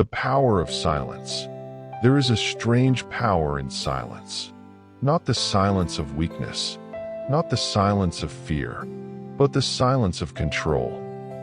The power of silence. There is a strange power in silence. Not the silence of weakness, not the silence of fear, but the silence of control.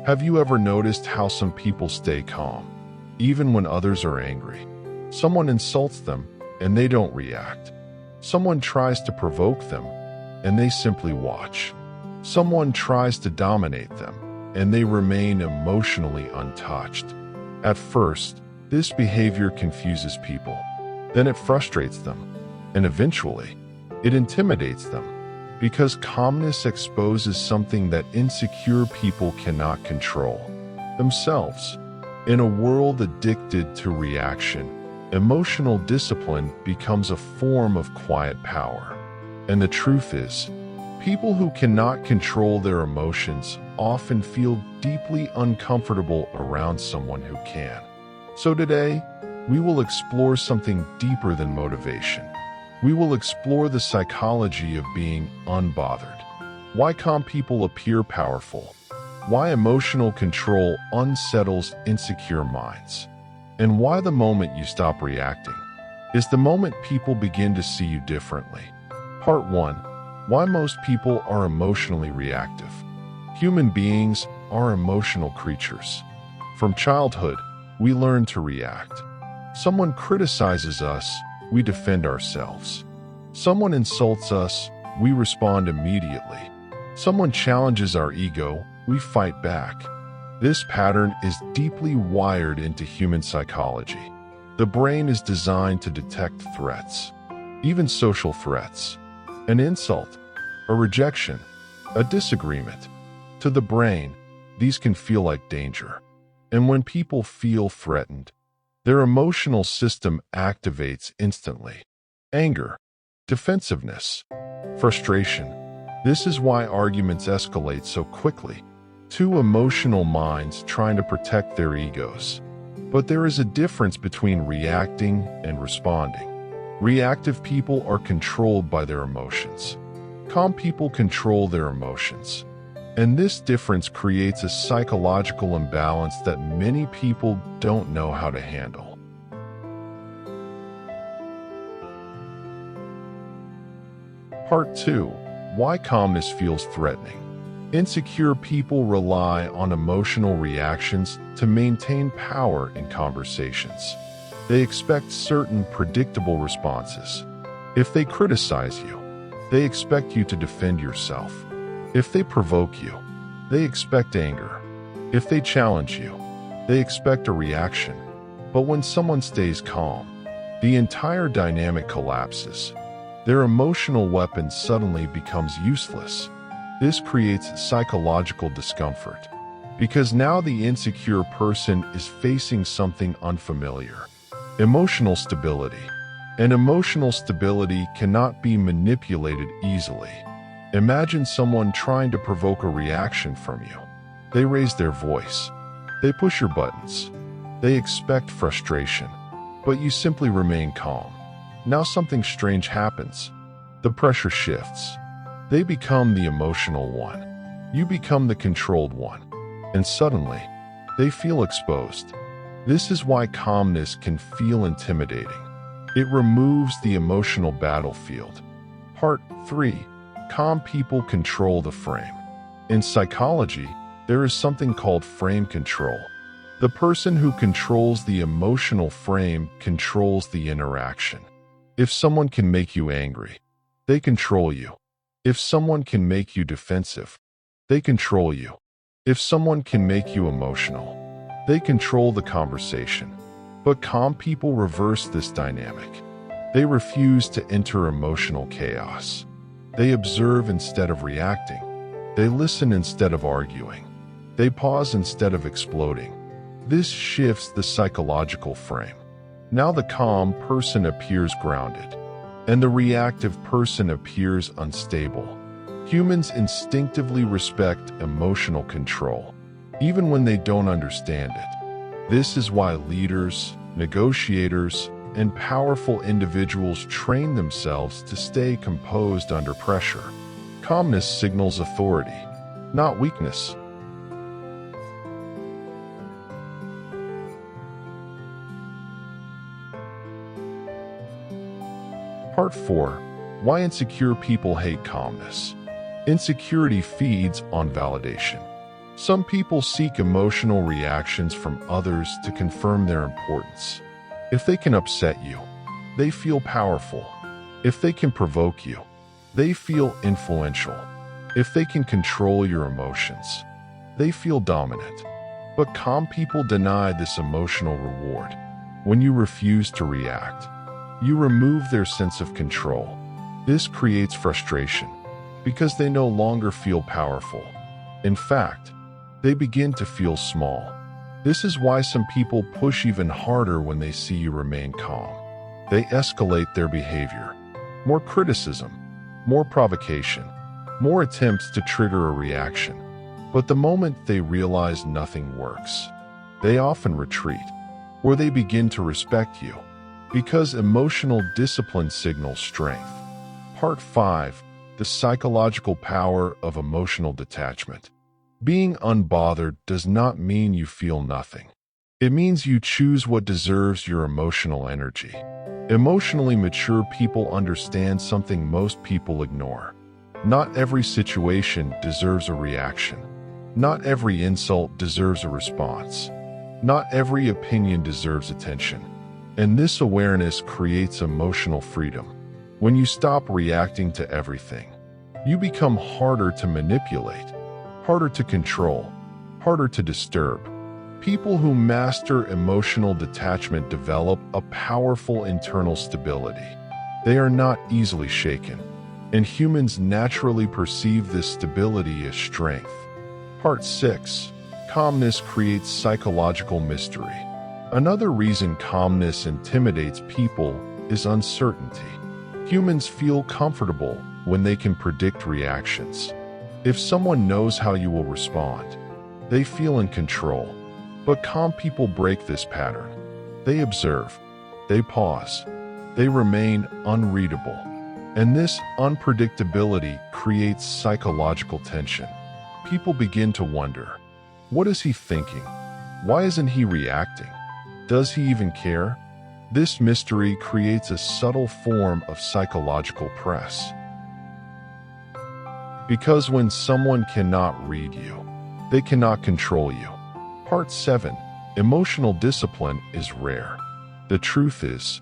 Have you ever noticed how some people stay calm, even when others are angry? Someone insults them, and they don't react. Someone tries to provoke them, and they simply watch. Someone tries to dominate them, and they remain emotionally untouched. At first, this behavior confuses people. Then it frustrates them, and eventually, it intimidates them, because calmness exposes something that insecure people cannot control: themselves. In a world addicted to reaction, emotional discipline becomes a form of quiet power. And the truth is, people who cannot control their emotions often feel deeply uncomfortable around someone who can. So today, we will explore something deeper than motivation. We will explore the psychology of being unbothered. Why calm people appear powerful. Why emotional control unsettles insecure minds. And why the moment you stop reacting is the moment people begin to see you differently. Part 1. Why most people are emotionally reactive. Human beings are emotional creatures. From childhood, we learn to react. Someone criticizes us, we defend ourselves. Someone insults us, we respond immediately. Someone challenges our ego, we fight back. This pattern is deeply wired into human psychology. The brain is designed to detect threats, even social threats. An insult, a rejection, a disagreement. To the brain, these can feel like danger. And when people feel threatened, their emotional system activates instantly. Anger, defensiveness, frustration. This is why arguments escalate so quickly. Two emotional minds trying to protect their egos. But there is a difference between reacting and responding. Reactive people are controlled by their emotions. Calm people control their emotions. And this difference creates a psychological imbalance that many people don't know how to handle. Part 2. Why calmness feels threatening. Insecure people rely on emotional reactions to maintain power in conversations. They expect certain predictable responses. If they criticize you, they expect you to defend yourself. If they provoke you, they expect anger. If they challenge you, they expect a reaction. But when someone stays calm, the entire dynamic collapses. Their emotional weapon suddenly becomes useless. This creates psychological discomfort, because now the insecure person is facing something unfamiliar: emotional stability. And emotional stability cannot be manipulated easily. Imagine someone trying to provoke a reaction from you. They raise their voice. They push your buttons. They expect frustration, but you simply remain calm. Now something strange happens. The pressure shifts. They become the emotional one. You become the controlled one. And suddenly, they feel exposed. This is why calmness can feel intimidating. It removes the emotional battlefield. Part 3. Calm people control the frame. In psychology, there is something called frame control. The person who controls the emotional frame controls the interaction. If someone can make you angry, they control you. If someone can make you defensive, they control you. If someone can make you emotional, they control the conversation. But calm people reverse this dynamic. They refuse to enter emotional chaos. They observe instead of reacting. They listen instead of arguing. They pause instead of exploding. This shifts the psychological frame. Now the calm person appears grounded, and the reactive person appears unstable. Humans instinctively respect emotional control, even when they don't understand it. This is why leaders, negotiators, and powerful individuals train themselves to stay composed under pressure. Calmness signals authority, not weakness. Part 4. Why insecure people hate calmness. Insecurity feeds on validation. Some people seek emotional reactions from others to confirm their importance. If they can upset you, they feel powerful. If they can provoke you, they feel influential. If they can control your emotions, they feel dominant. But calm people deny this emotional reward. When you refuse to react, you remove their sense of control. This creates frustration because they no longer feel powerful. In fact, they begin to feel small. This is why some people push even harder when they see you remain calm. They escalate their behavior. More criticism, more provocation, more attempts to trigger a reaction. But the moment they realize nothing works, they often retreat, or they begin to respect you, because emotional discipline signals strength. Part 5. The psychological power of emotional detachment. Being unbothered does not mean you feel nothing. It means you choose what deserves your emotional energy. Emotionally mature people understand something most people ignore. Not every situation deserves a reaction. Not every insult deserves a response. Not every opinion deserves attention. And this awareness creates emotional freedom. When you stop reacting to everything, you become harder to manipulate, harder to control, harder to disturb. People who master emotional detachment develop a powerful internal stability. They are not easily shaken, and humans naturally perceive this stability as strength. Part 6. Calmness creates psychological mystery. Another reason calmness intimidates people is uncertainty. Humans feel comfortable when they can predict reactions. If someone knows how you will respond, they feel in control. But calm people break this pattern. They observe, they pause, they remain unreadable. And this unpredictability creates psychological tension. People begin to wonder, what is he thinking? Why isn't he reacting? Does he even care? This mystery creates a subtle form of psychological press. Because when someone cannot read you, they cannot control you. Part 7. Emotional discipline is rare. The truth is,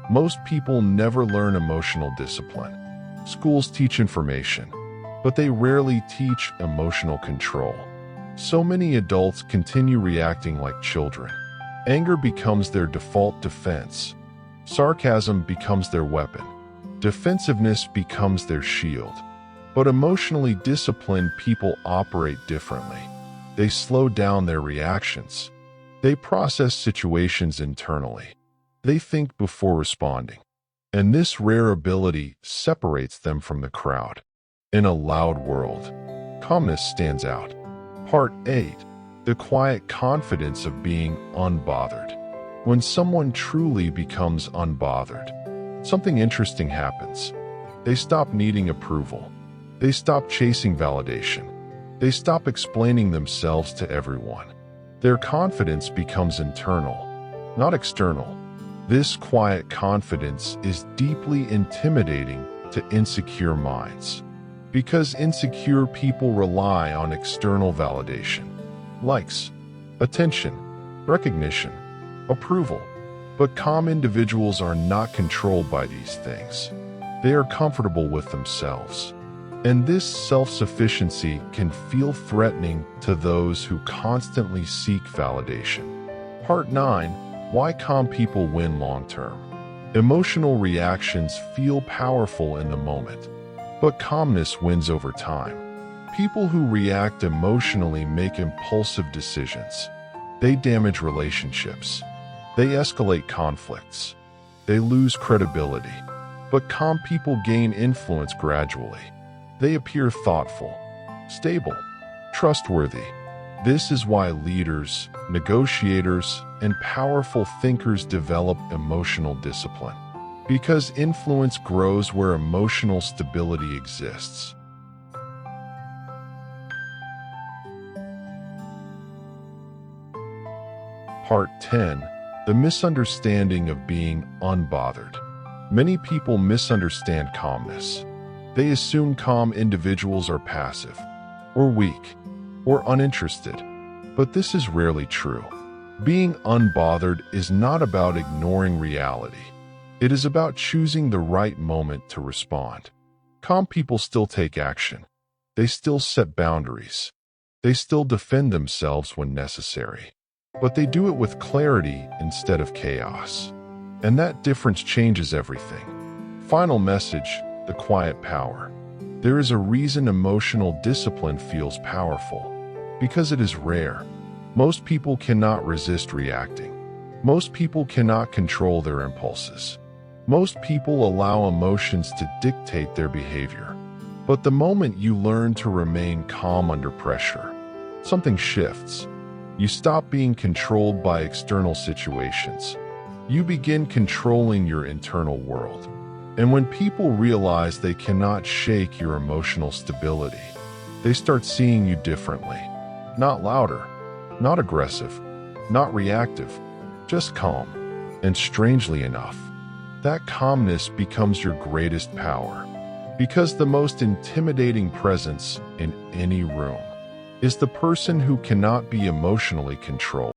most people never learn emotional discipline. Schools teach information, but they rarely teach emotional control. So many adults continue reacting like children. Anger becomes their default defense. Sarcasm becomes their weapon. Defensiveness becomes their shield. But emotionally disciplined people operate differently. They slow down their reactions. They process situations internally. They think before responding. And this rare ability separates them from the crowd. In a loud world, calmness stands out. Part 8. The quiet confidence of being unbothered. When someone truly becomes unbothered, something interesting happens. They stop needing approval. They stop chasing validation. They stop explaining themselves to everyone. Their confidence becomes internal, not external. This quiet confidence is deeply intimidating to insecure minds, because insecure people rely on external validation, likes, attention, recognition, approval. But calm individuals are not controlled by these things. They are comfortable with themselves. And this self-sufficiency can feel threatening to those who constantly seek validation. Part 9. Why calm people win long-term. Emotional reactions feel powerful in the moment, but calmness wins over time. People who react emotionally make impulsive decisions. They damage relationships. They escalate conflicts. They lose credibility. But calm people gain influence gradually. They appear thoughtful, stable, trustworthy. This is why leaders, negotiators, and powerful thinkers develop emotional discipline. Because influence grows where emotional stability exists. Part 10. The misunderstanding of being unbothered. Many people misunderstand calmness. They assume calm individuals are passive, or weak, or uninterested. But this is rarely true. Being unbothered is not about ignoring reality. It is about choosing the right moment to respond. Calm people still take action. They still set boundaries. They still defend themselves when necessary. But they do it with clarity instead of chaos. And that difference changes everything. Final message: the quiet power. There is a reason emotional discipline feels powerful. Because it is rare. Most people cannot resist reacting. Most people cannot control their impulses. Most people allow emotions to dictate their behavior. But the moment you learn to remain calm under pressure, something shifts. You stop being controlled by external situations. You begin controlling your internal world. And when people realize they cannot shake your emotional stability, they start seeing you differently. Not louder, not aggressive, not reactive, just calm. And strangely enough, that calmness becomes your greatest power. Because the most intimidating presence in any room is the person who cannot be emotionally controlled.